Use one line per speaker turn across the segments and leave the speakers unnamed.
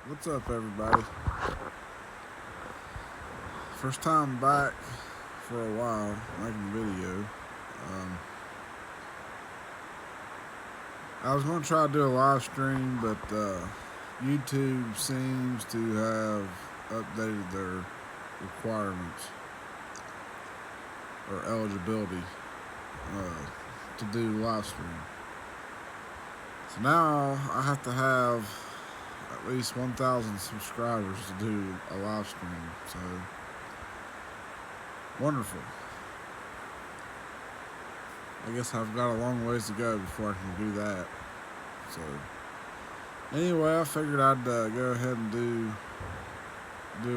What's up, everybody? First time back for a while making a video. I was going to try to do a live stream, but YouTube seems to have updated their requirements or eligibility to do live stream. So now I have to have at least 1,000 subscribers to do a live stream. So wonderful. I guess I've got a long ways to go before I can do that. So anyway, I figured I'd go ahead and do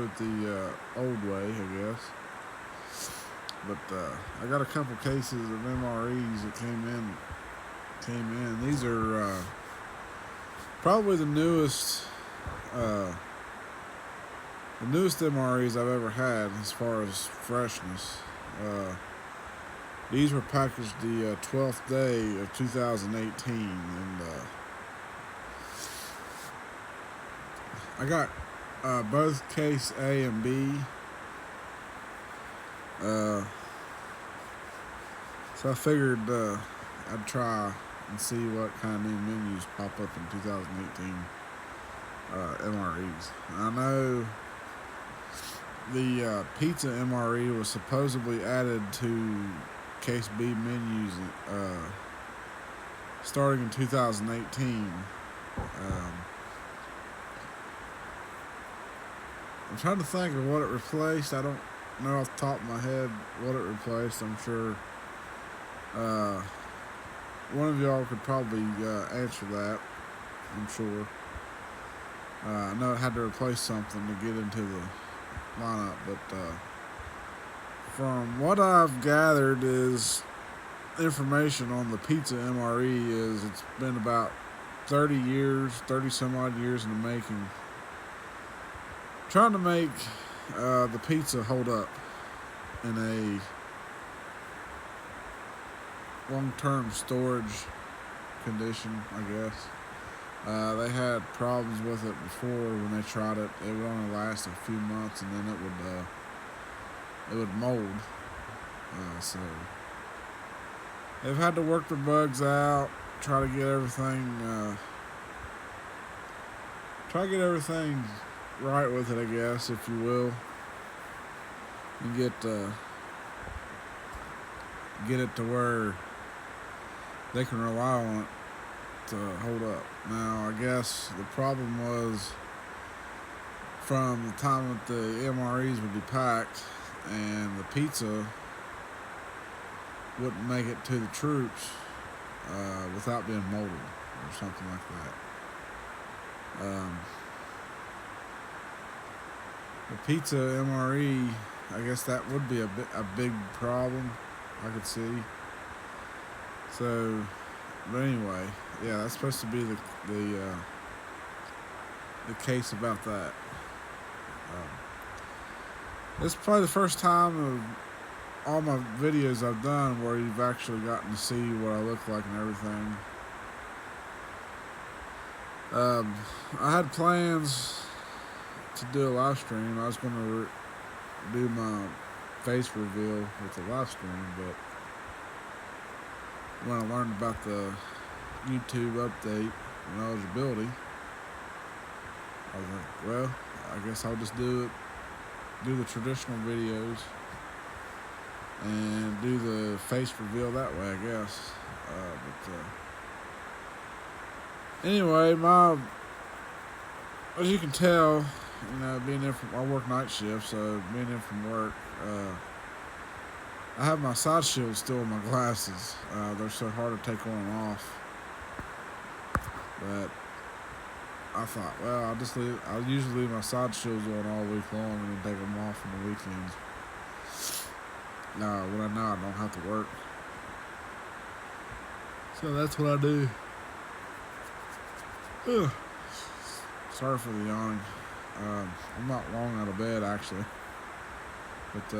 it the old way, I guess. But I got a couple cases of MREs that came in. These are probably the newest MREs I've ever had as far as freshness. These were packaged the 12th day of 2018, and I got both case A and B. So I figured I'd try and see what kind of new menus pop up in 2018 MREs. I know the pizza MRE was supposedly added to Case B menus starting in 2018. I'm trying to think of what it replaced. I don't know off the top of my head what it replaced. I'm sure one of y'all could probably answer that. I'm sure. I know it had to replace something to get into the lineup, but from what I've gathered is information on the pizza MRE is it's been about 30 some odd years in the making, trying to make the pizza hold up in a long-term storage condition, I guess. They had problems with it before when they tried it. It would only last a few months, and then it would mold. So they've had to work the bugs out, try to get everything right with it, I guess, if you will, and get it to where they can rely on it to hold up. Now, I guess the problem was from the time that the MREs would be packed and the pizza wouldn't make it to the troops without being molded or something like that. The pizza MRE, I guess that would be a big problem I could see. So, but anyway, yeah, that's supposed to be the case about that. This is probably the first time of all my videos I've done where you've actually gotten to see what I look like and everything. I had plans to do a live stream. I was going to do my face reveal with the live stream, but when I learned about the YouTube update and eligibility, I was like, well, I guess I'll just do the traditional videos and do the face reveal that way, I guess. Anyway, as you can tell, being in from, I work night shift, so being in from work, I have my side shield still in my glasses. They're so hard to take on and off. But I thought, well, I'll usually leave my side shields on all week long and then take them off on the weekends. Now, when I know I don't have to work. So that's what I do. Ugh. Sorry for the yawning. I'm not long out of bed, actually. But,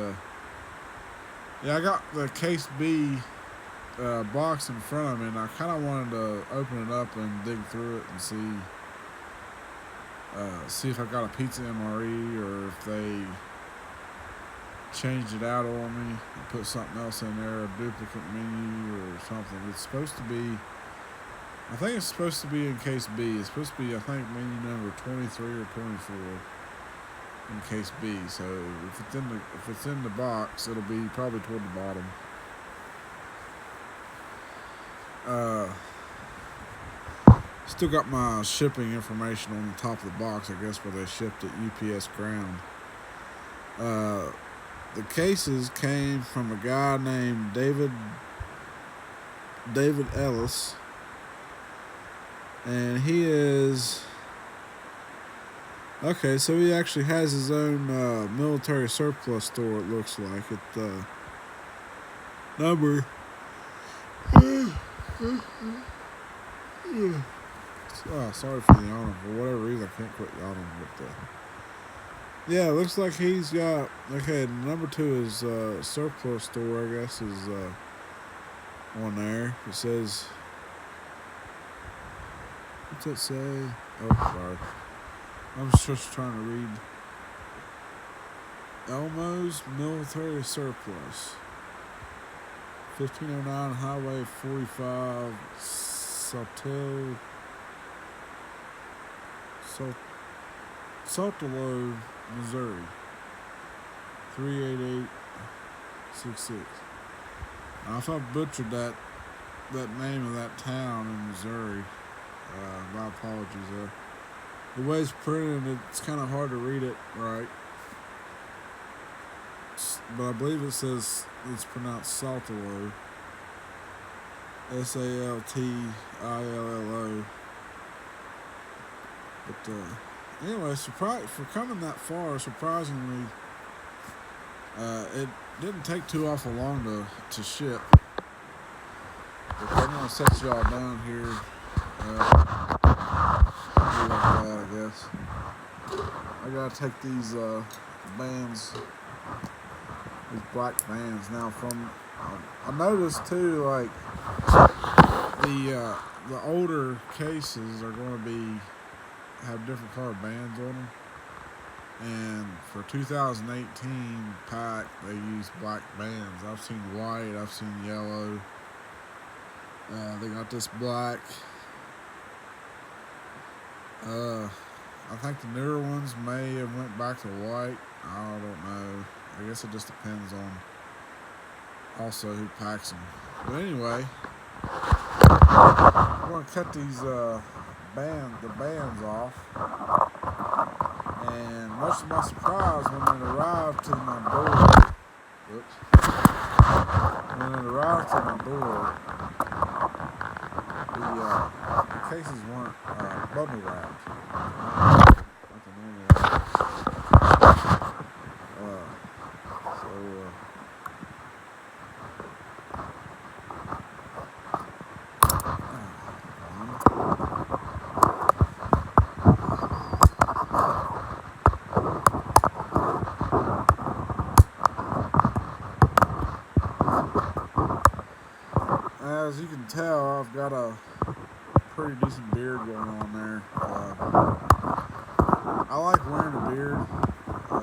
yeah, I got the Case B box in front of me, and I kind of wanted to open it up and dig through it and see see if I got a pizza MRE or if they changed it out on me and put something else in there, a duplicate menu or something. It's supposed to be, I think it's supposed to be in case B. It's supposed to be, I think, menu number 23 or 24 in case B. So if it's in the box, it'll be probably toward the bottom. Still got my shipping information on the top of the box, I guess, where they shipped it, UPS ground. The cases came from a guy named David Ellis, and he is okay. So he actually has his own military surplus store. It looks like it. Number. Oh, sorry for the yawning. For whatever reason, I can't quit yawning. But yeah, it looks like he's got. Okay, number 2 is surplus store. I guess is on there. It says. What's that say? Oh, sorry. I'm just trying to read. Elmo's Military Surplus. 1509 Highway 45, Saltillo, Missouri. 38866. Now, if I butchered that name of that town in Missouri, my apologies there. The way it's printed, it's kind of hard to read it right. But I believe it says it's pronounced Saltillo. Saltillo. But anyway, for coming that far, surprisingly, it didn't take too awful long to ship. But I'm gonna set y'all down here. Like that, I guess. I gotta take these bands. These black bands now from I noticed too, like the older cases are going to have different colored bands on them, and for 2018 pack they use black bands. I've seen white, I've seen yellow. They got this black. I think the newer ones may have went back to white. I don't know. I guess it just depends on also who packs them. But anyway, I'm going to cut these the bands off. And much to my surprise, when it arrived to my door, the cases weren't bubble wrapped. Like they normally are. As you can tell, I've got a pretty decent beard going on there. I like wearing a beard for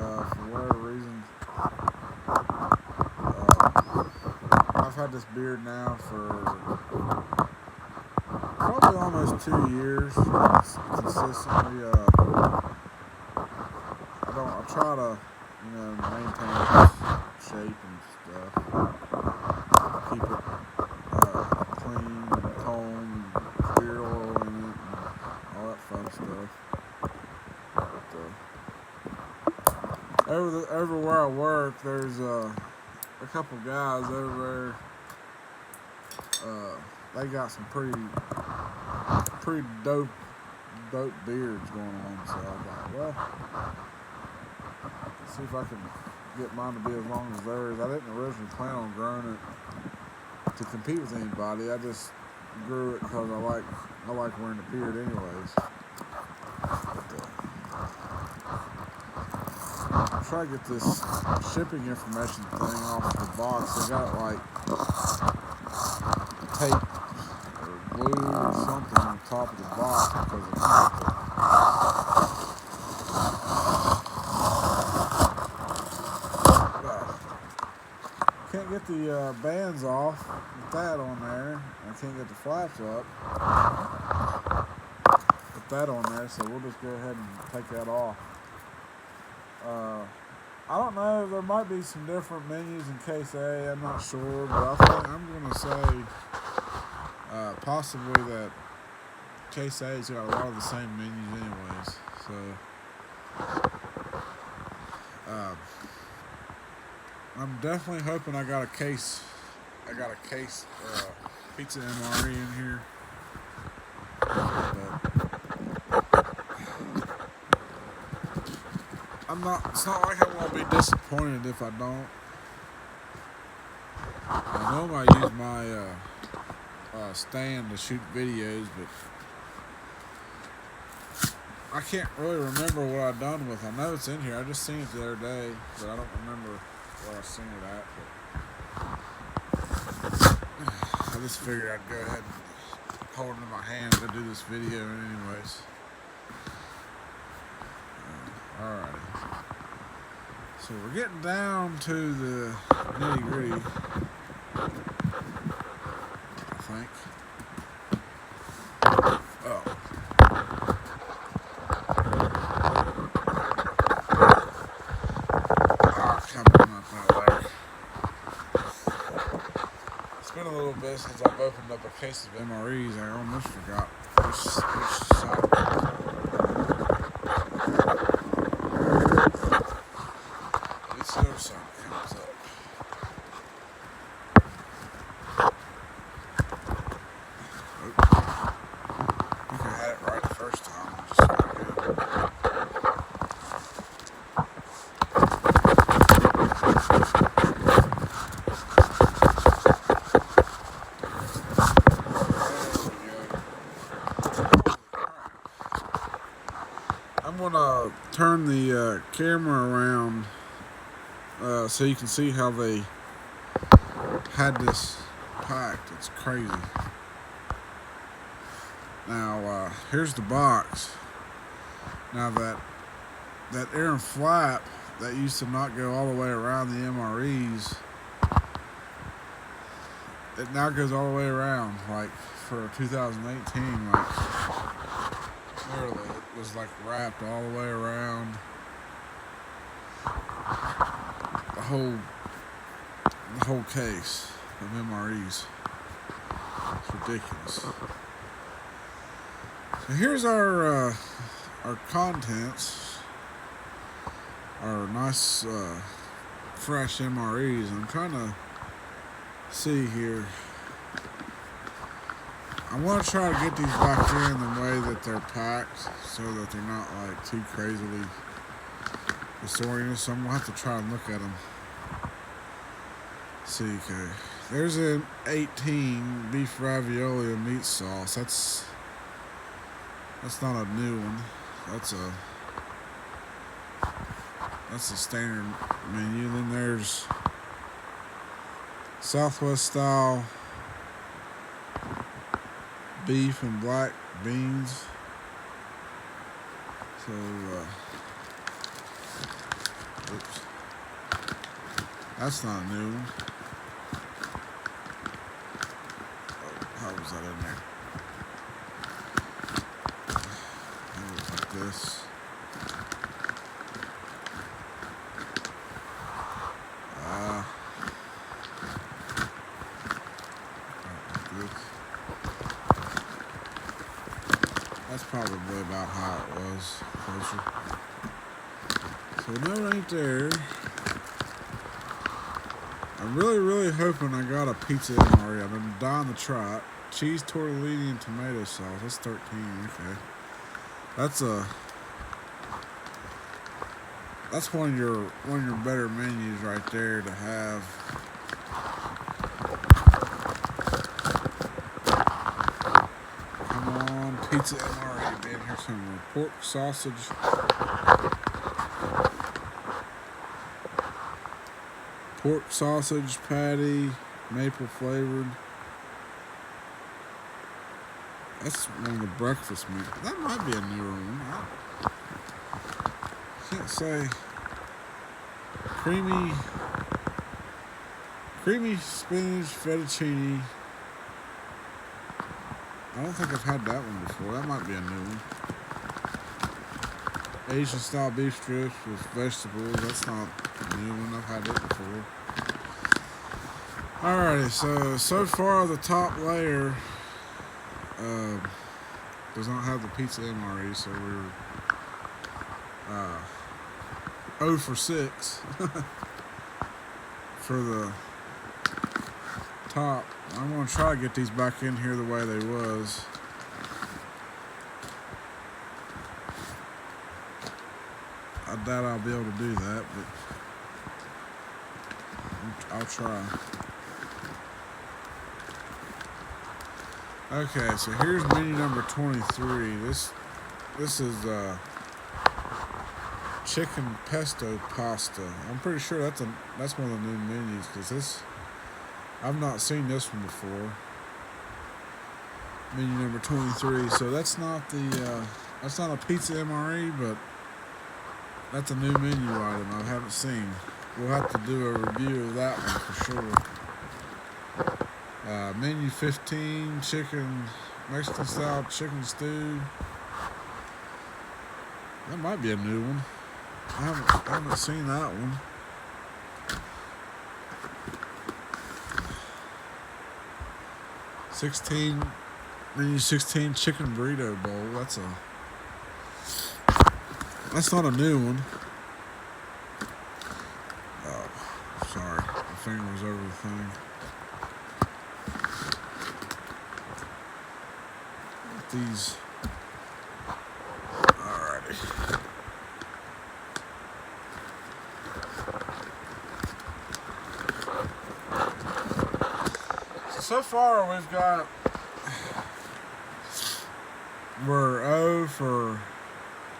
whatever reason. I've had this beard now for probably almost 2 years consistently. I try to, maintain its shape and stuff. Keep it clean, comb, beard oil in it, and all that fun stuff. But, everywhere I work, there's a couple guys over there. They got some pretty dope beards going on. So I thought, well, let's see if I can get mine to be as long as theirs. I didn't originally plan on growing it to compete with anybody. I just grew it because I like wearing a beard anyways. But, I'll try to get this shipping information thing off the box. They got like tape or glue or something on top of the box because the bands off with that on there. I can't get the flaps up with that on there, so we'll just go ahead and take that off. I don't know, there might be some different menus in case A, I'm not sure, but I think I'm going to say possibly that case A's got a lot of the same menus anyways, so I'm definitely hoping I got a case pizza MRE in here, but it's not like I'm going to be disappointed if I don't. I know I use my stand to shoot videos, but I can't really remember what I've done with it. I know it's in here. I just seen it the other day, but I don't remember where I seen it at. But I just figured I'd go ahead and hold it in my hand to do this video anyways. Alrighty. So we're getting down to the nitty gritty, I think. Oh. It's been a little bit since I've opened up a case of MREs. I almost forgot which side. Let's see if something comes up. Nope. I think I had it right the first time. I'm gonna turn the camera around so you can see how they had this packed. It's crazy. Now here's the box. Now that air and flap that used to not go all the way around the MREs, it now goes all the way around. Like for 2018, like literally it was like wrapped all the way around the whole case of MREs. It's ridiculous. So here's our contents, our nice fresh MREs. I'm trying to see here. I want to try to get these back in the way that they're packed so that they're not like too crazily disoriented. So I'm going to have to try and look at them. See, okay. There's an 18 beef ravioli and meat sauce. That's not a new one. That's a standard menu. Then there's Southwest style beef and black beans. So, oops. That's not a new one. Oh, how was that in there? It looks like this. That's probably about how it was closer. So no, right there. I'm really hoping I got a pizza MRE. I've been dying to try it. Cheese tortellini and tomato sauce. That's 13. Okay. That's one of your better menus right there to have. Come on, pizza MRE being here somewhere. Pork sausage. Pork sausage patty, maple flavored. That's one of the breakfast meat. That might be a newer one. I can't say. Creamy Creamy spinach fettuccine. I don't think I've had that one before. That might be a new one. Asian style beef strips with vegetables. That's not a new one. I've had it before. Alrighty, so far the top layer does not have the pizza MRE, so we're 0 for 6 for the top. I'm going to try to get these back in here the way they was. I doubt I'll be able to do that, but I'll try. Okay, so here's menu number 23. This is chicken pesto pasta. I'm pretty sure that's one of the new menus, because I've not seen this one before. Menu number 23. So that's not a pizza MRE, but that's a new menu item I haven't seen. We'll have to do a review of that one for sure. Menu 15, Mexican style chicken stew. That might be a new one. I haven't seen that one. Menu 16, chicken burrito bowl. That's not a new one. Oh, sorry, my finger was over the thing. These. Alrighty. So far we're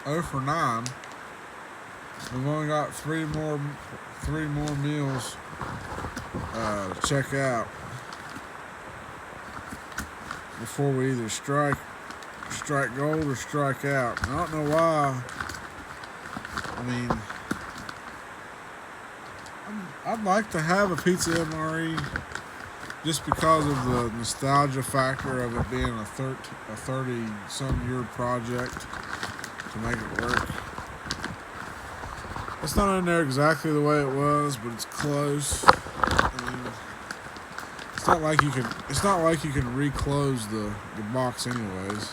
0 for 9. We've only got three more meals to check out before we either strike gold or strike out. I don't know why. I mean, I'd like to have a pizza MRE just because of the nostalgia factor of it being a 30-some-year project to make it work. It's not in there exactly the way it was, but it's close. I mean, it's not like you can reclose the box anyways.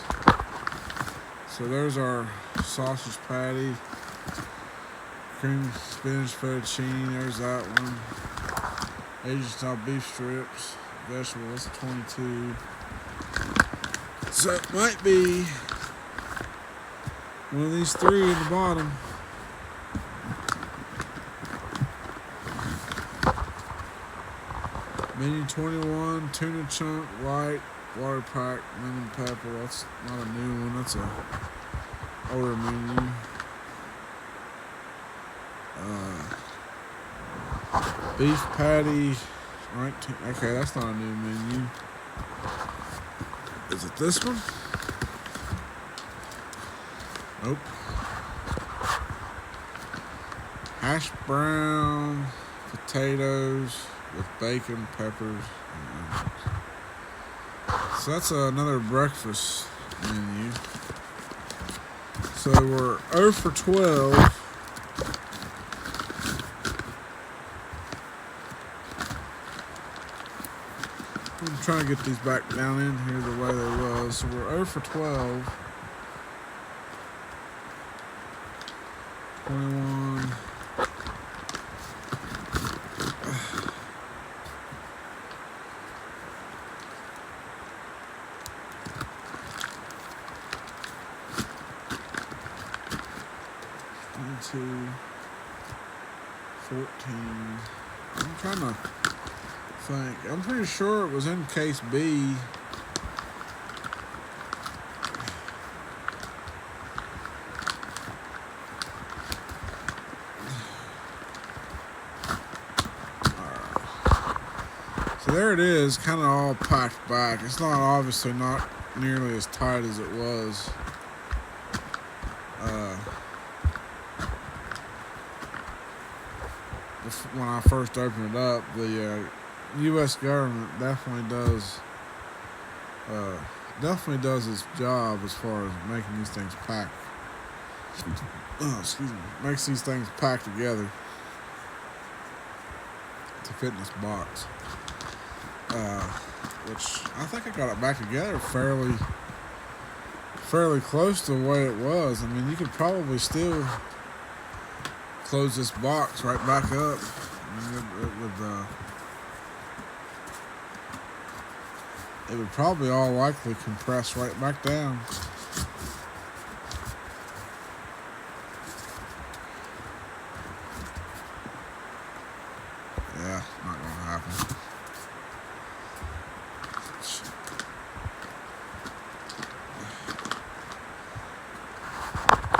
So there's our sausage patty, cream spinach fettuccine. There's that one. Asian style beef strips, vegetables, 22. So it might be one of these three in the bottom. Menu 21, tuna chunk, white, water pack, lemon pepper. That's not a new one. That's a older menu. Beef patty, 19. Okay, that's not a new menu. Is it this one? Nope. Hash brown potatoes with bacon, peppers, and onions. So that's another breakfast menu. So we're 0 for 12. I'm trying to get these back down in here the way they was. So we're 0 for 12. 21. Two, 14. I'm trying to think. I'm pretty sure it was in case B. So there it is, kind of all packed back. It's obviously not nearly as tight as it was. When I first opened it up, the U.S. government definitely does its job as far as making these things pack. Excuse me, makes these things pack together to fit in this box. Which I think I got it back together fairly close to the way it was. I mean, you could probably still close this box right back up. I mean, it would probably all likely compress right back down. Yeah, not gonna happen.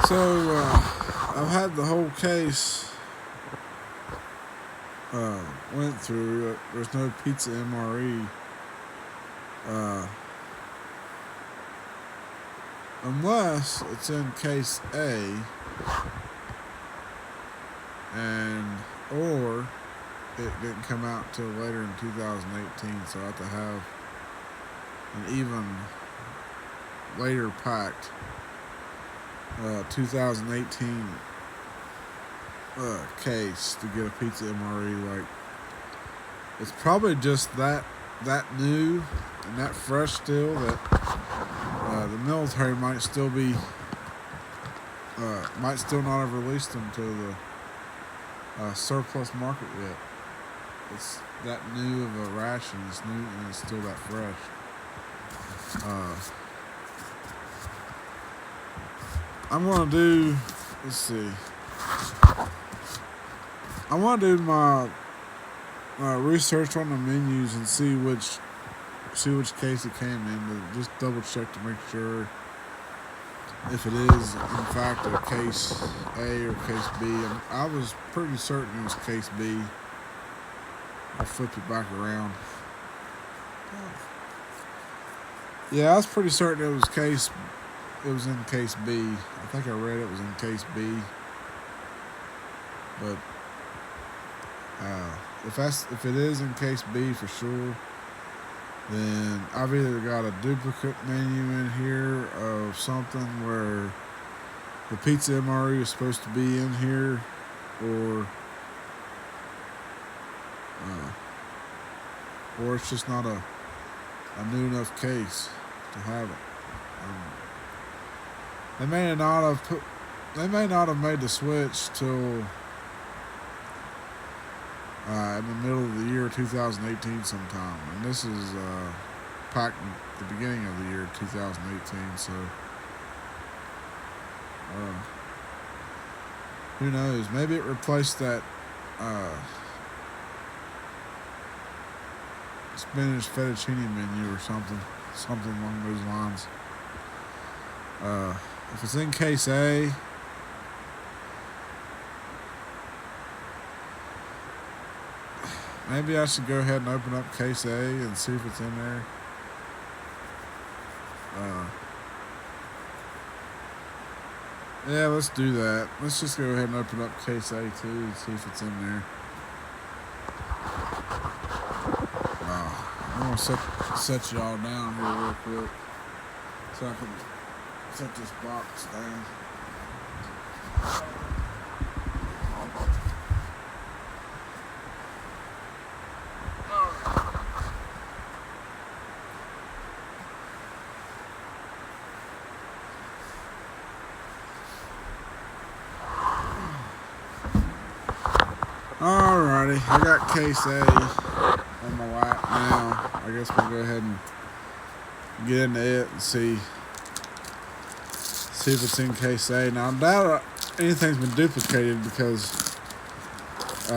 So, I've had the whole case went through. There's no pizza MRE. Unless it's in case A, or it didn't come out till later in 2018, so I have to have an even later packed 2018 case to get a pizza MRE. Like, it's probably just that new and that fresh still that the military might still not have released them to the surplus market yet. It's that new of a ration. It's new and it's still that fresh. I'm gonna do. Let's see. I want to do my research on the menus and see which case it came in, to just double check to make sure if it is in fact a case A or case B. And I was pretty certain it was case B. I'll flip it back around. Yeah, I was pretty certain it was in case B. I think I read it was in case B. But if it is in case B for sure, then I've either got a duplicate menu in here of something where the pizza MRE is supposed to be in here, or it's just not a new enough case to have it. They may not have made the switch till in the middle of the year 2018 sometime, and this is packed at the beginning of the year 2018. So who knows? Maybe it replaced that spinach fettuccine menu or something along those lines. If it's in case A, maybe I should go ahead and open up case A and see if it's in there. Yeah, let's do that. Let's just go ahead and open up case A too and see if it's in there. I'm gonna set y'all down here real quick so I can set this box down. Alrighty, I got case A on my lap now. I guess we'll go ahead and get into it and see if it's in case A. Now, I doubt anything's been duplicated because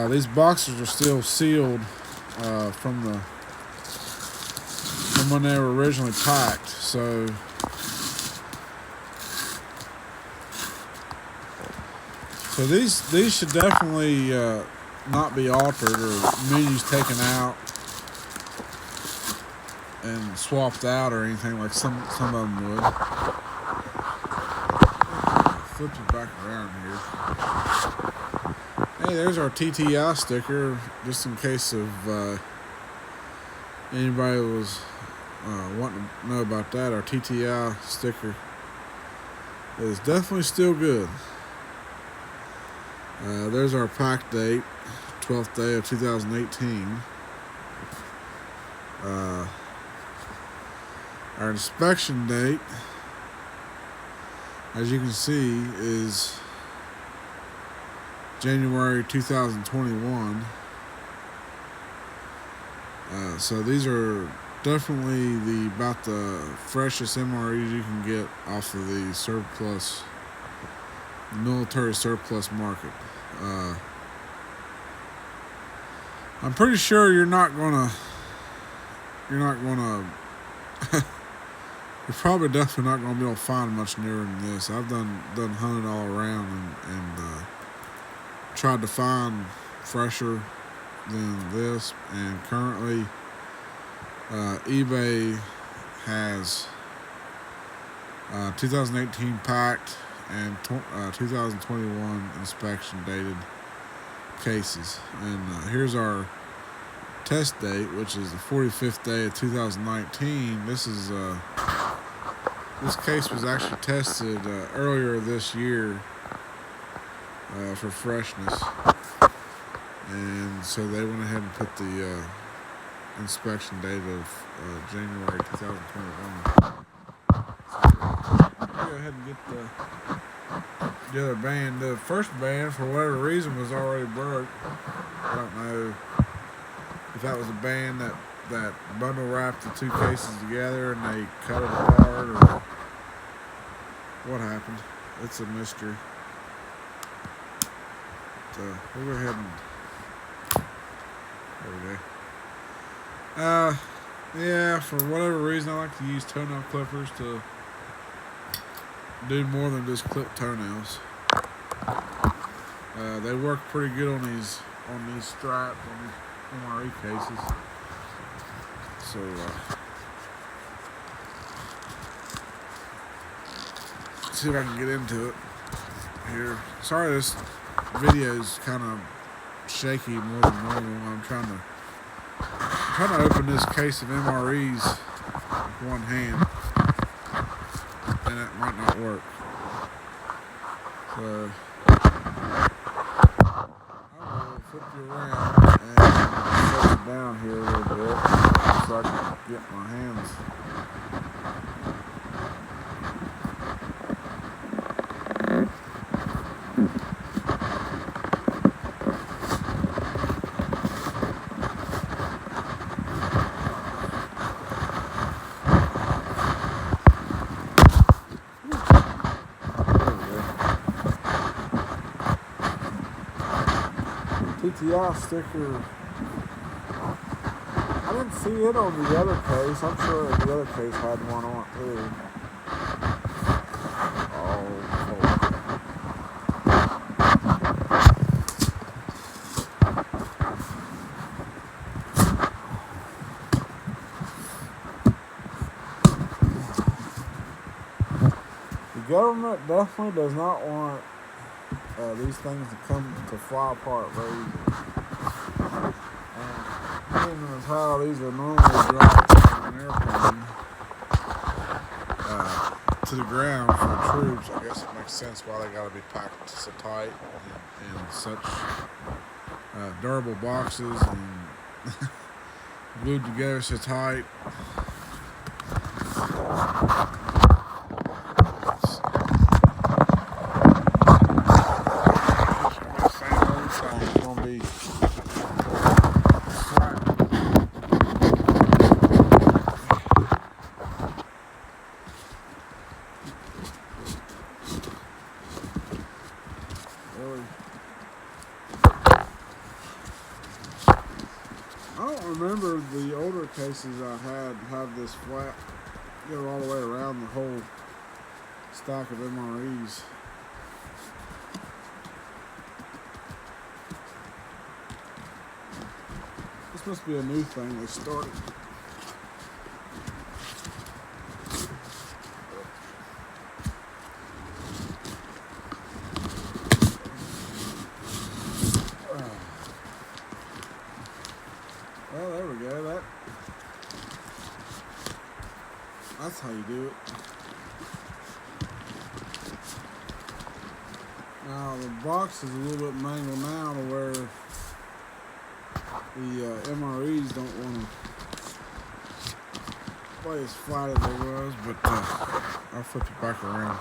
these boxes are still sealed from when they were originally packed. So these should definitely not be altered or menus taken out and swapped out or anything like some of them would. Flip it back around here. Hey, there's our TTI sticker, just in case of Anybody was wanting to know about that, our TTI sticker is definitely still good. There's our pack date, 12th day of 2018. Our inspection date, as you can see, is January 2021. So these are definitely about the freshest MREs you can get off of the surplus, military surplus market. I'm pretty sure you're probably definitely not gonna be able to find much nearer than this. I've done hunted all around and tried to find fresher than this, and currently eBay has 2018 packed and 2021 inspection dated cases. And here's our test date, which is the 45th day of 2019. This case was actually tested earlier this year for freshness, and so they went ahead and put the inspection date of January 2021. So go ahead and get the other band. The first band, for whatever reason, was already broke. I don't know if that was a band that bundle wrapped the two cases together and they cut it apart, or what happened. It's a mystery. So we'll go ahead and there we go. Yeah, for whatever reason, I like to use toenail clippers to do more than just clip toenails. They work pretty good on these straps, on these MRE cases. So let's see if I can get into it here. Sorry, this video is kind of shaky more than normal. I'm trying to open this case of MREs with one hand, and it might not work. So I will flip you around and set it down here a little bit so I can get my hands. TTI sticker, I didn't see it on the other case. I'm sure the other case had one on it too. The government definitely does not want these things to fly apart very easily. Seeing as how these are normally dropped from an airplane to the ground for the troops, I guess it makes sense why they got to be packed so tight and such durable boxes and glued together so tight. I don't remember the older cases I had have this flat, go all the way around the whole stock of MREs. This must be a new thing they started. Well, there we go. That's how you do it. Now the box is a little bit mangled now to where the MREs don't want to play as flat as they was, but I'll flip it back around.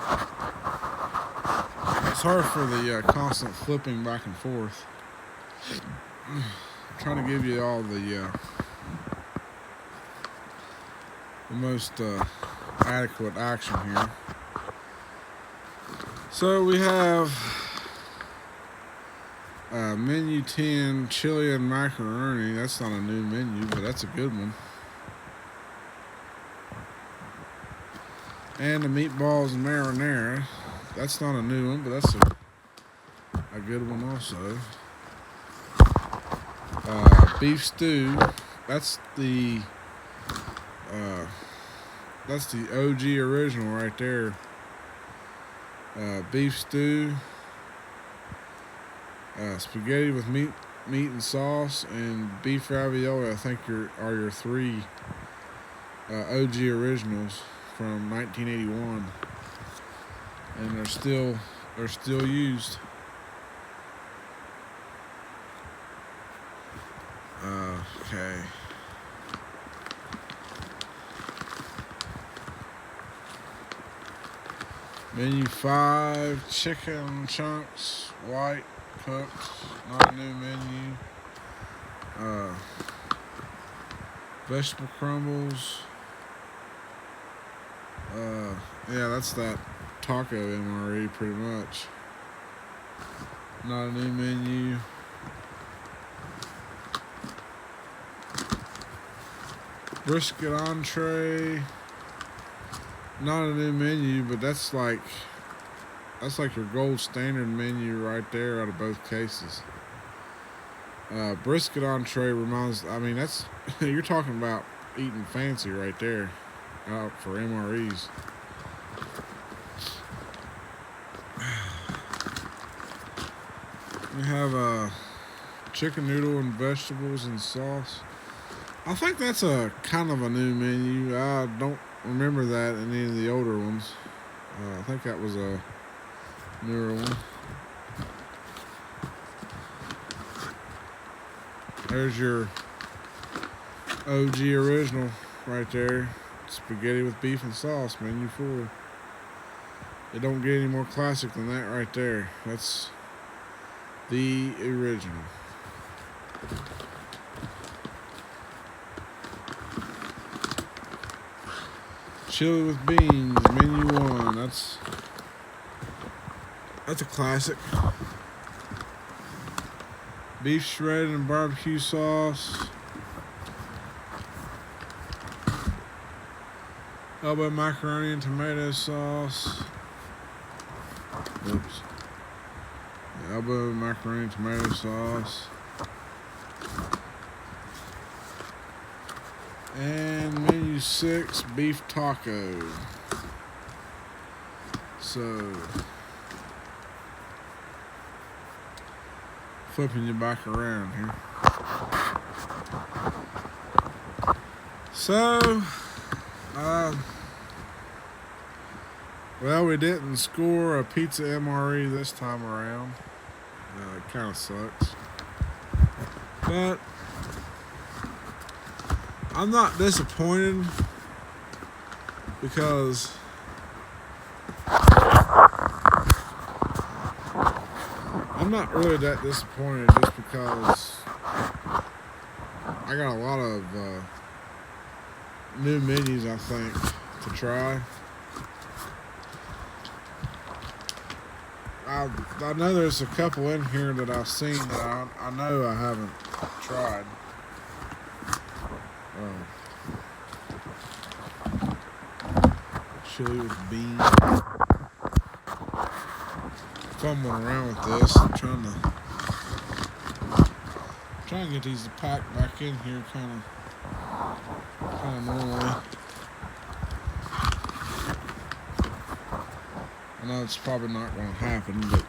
It's hard for the constant flipping back and forth. I'm trying to give you all the most adequate action here. So we have menu 10 Chilean macaroni. That's not a new menu, but that's a good one. And the meatballs and marinara. That's not a new one, but that's a good one also. Beef stew. That's the OG original right there. Beef stew, spaghetti with meat and sauce, and beef ravioli. I think are your three OG originals from 1981, and they're still used. Okay. Menu 5, chicken chunks, white, cooked, not a new menu. Vegetable crumbles. Yeah, that's that taco MRE pretty much. Not a new menu. Brisket entree. Not a new menu, but that's like your gold standard menu right there out of both cases. Brisket entree that's you're talking about eating fancy right there for MREs. We have chicken noodle and vegetables and sauce. I think that's a kind of a new menu. I don't remember that in any of the older ones. I think that was a newer one. There's your OG original right there. Spaghetti with beef and sauce, menu 4. It don't get any more classic than that right there. That's the original. Chili with beans, menu 1. That's a classic. Beef shredded and barbecue sauce. Elbow macaroni and tomato sauce. Oops. Elbow macaroni and tomato sauce. And menu 6, beef taco. So, flipping you back around here. So, well, we didn't score a pizza MRE this time around. It kind of sucks. But I'm not disappointed because I'm not really that disappointed just because I got a lot of new menus, I think, to try. I know there's a couple in here that I've seen that I know I haven't tried. Chili with beans. Fumbling around with this. I'm trying to get these to pack back in here kind of normally. I know it's probably not going to happen, but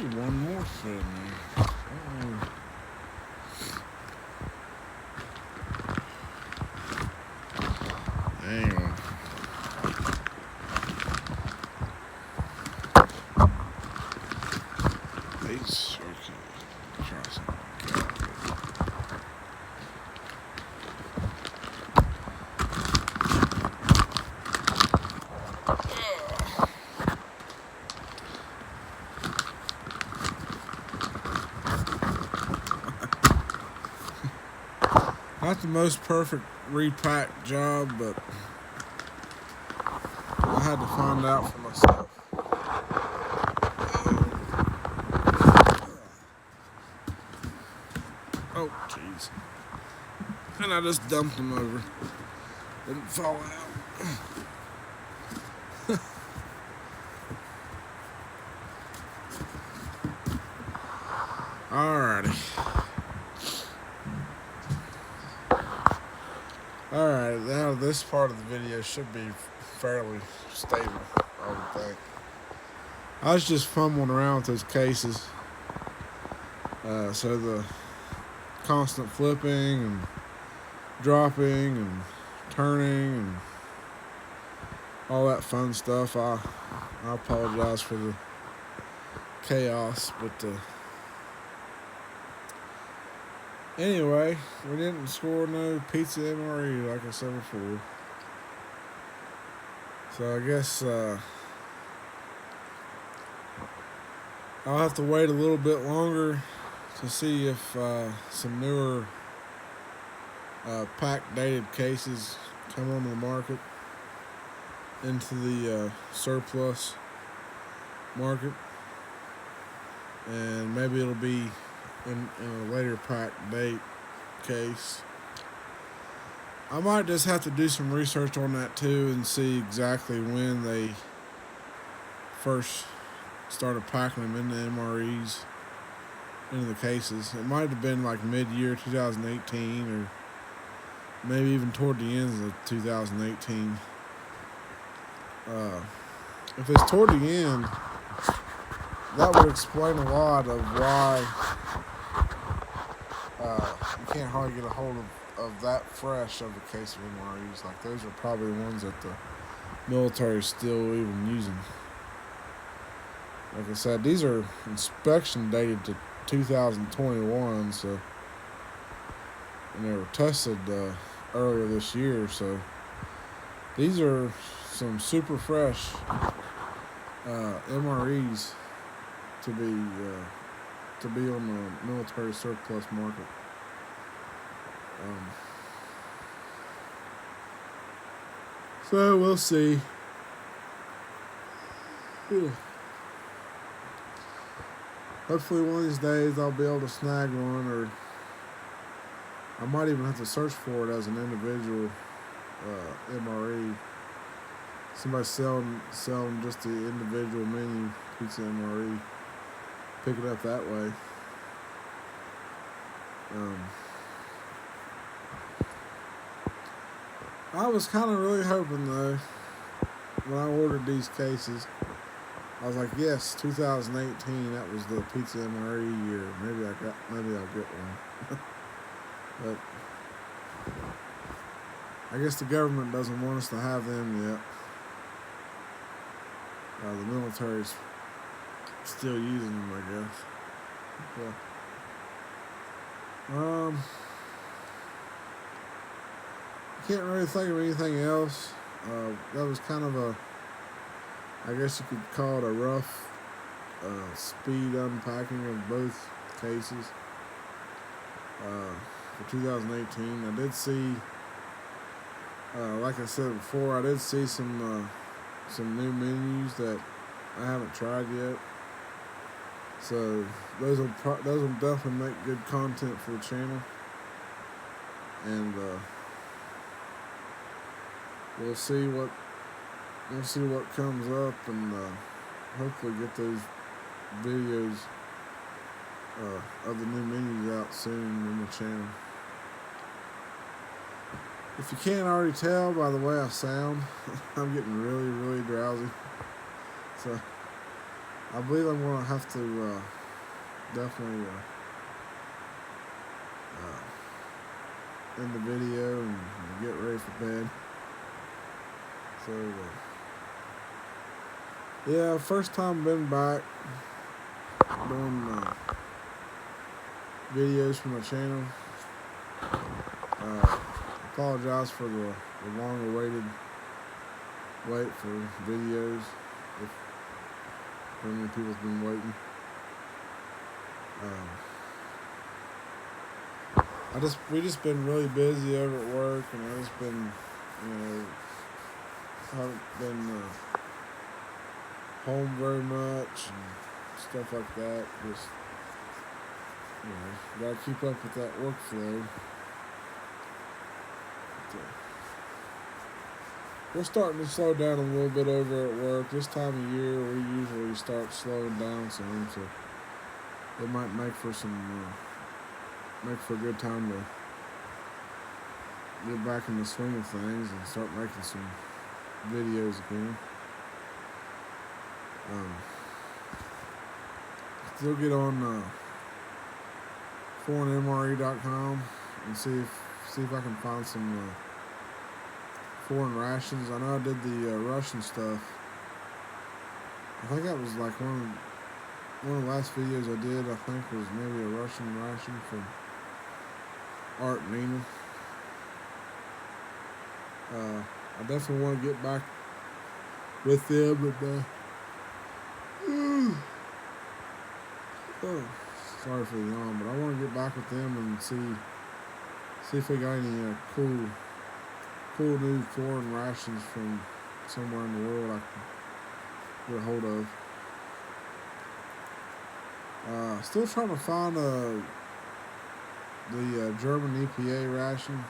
be one more foot in there. Hang on. These, okay. Try something like that. Not the most perfect repack job, but I had to find out for myself. Oh, jeez. And I just dumped them over. Didn't fall out. Alrighty. Alright, now this part of the video should be fairly stable, I would think. I was just fumbling around with those cases. So the constant flipping and dropping and turning and all that fun stuff. I apologize for the chaos, but anyway, we didn't score no pizza MRE like I said before. So I guess I'll have to wait a little bit longer to see if some newer pack dated cases come on the market into the surplus market, and maybe it'll be in a later pack date case. I might just have to do some research on that too and see exactly when they first started packing them into MREs, into the cases. It might have been like mid-year 2018 or maybe even toward the end of 2018. If it's toward the end, that would explain a lot of why you can't hardly get a hold of that fresh of a case of MREs. Like, those are probably the ones that the military is still even using. Like I said, these are inspection dated to 2021, so, and they were tested earlier this year, so these are some super fresh MREs to be on the military surplus market. So we'll see. Hopefully one of these days I'll be able to snag one, or I might even have to search for it as an individual MRE. Somebody selling just the individual menu pizza MRE. Pick it up that way. I was kind of really hoping though, when I ordered these cases, I was like, yes, 2018, that was the pizza MRE year. Maybe I'll get one. But I guess the government doesn't want us to have them yet. The military's still using them, I guess. Yeah. Can't really think of anything else. That was kind of a, I guess you could call it a rough speed unpacking of both cases for 2018. I did see, like I said before, I did see some new menus that I haven't tried yet. So those will definitely make good content for the channel, and we'll see what comes up, and hopefully get those videos of the new menus out soon on the channel. If you can't already tell by the way I sound, I'm getting really, really drowsy. So I believe I'm gonna have to definitely end the video and get ready for bed. So yeah, first time been back doing videos for my channel. Apologize for the long-awaited wait for videos. If many people's been waiting. We just been really busy over at work, and I just been, haven't been home very much and stuff like that. Just, gotta keep up with that workflow. We're starting to slow down a little bit over at work. This time of year, we usually start slowing down some, so it might make for a good time to get back in the swing of things and start making some videos again. Still get on foreignmre.com and see if I can find some foreign rations. I know I did the Russian stuff. I think that was like one of the last videos I did. I think was maybe a Russian ration from Art and Nina. I definitely want to get back with them, but sorry for the yawn, but I want to get back with them and see if they got any cool new foreign rations from somewhere in the world I can get a hold of. Still trying to find the German EPA ration.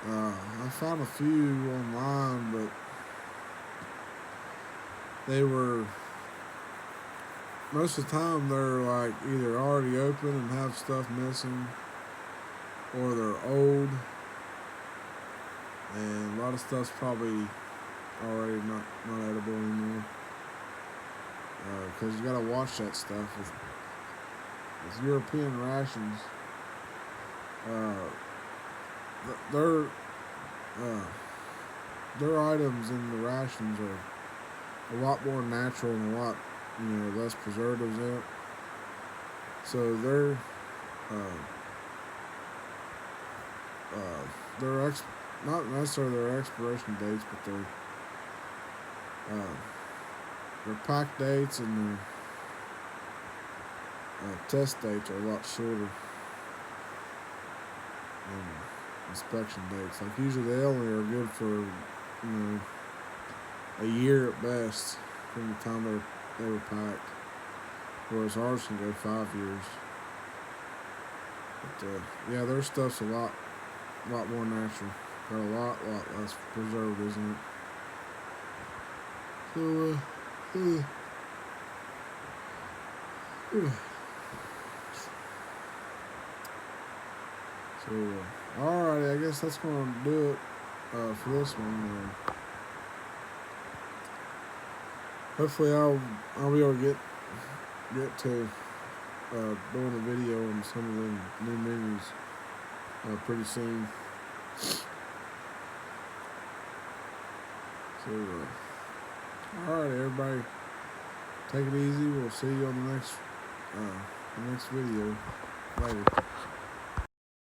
I found a few online, but they were, most of the time they're like either already open and have stuff missing, or they're old, and a lot of stuff's probably already not edible anymore. Because you gotta watch that stuff with European rations. Their items in the rations are a lot more natural and a lot less preservatives in it. So they're not necessarily their expiration dates, but their pack dates and their test dates are a lot shorter. And inspection dates, like usually they only are good for a year at best from the time they were packed, whereas ours can go 5 years. But yeah, their stuff's a lot more natural. Got a lot less preservatives in it. So alrighty, I guess that's gonna do it for this one. Hopefully I'll be able to get to doing a video on some of the new menus pretty soon. So alright, everybody, take it easy. We'll see you on the next video later.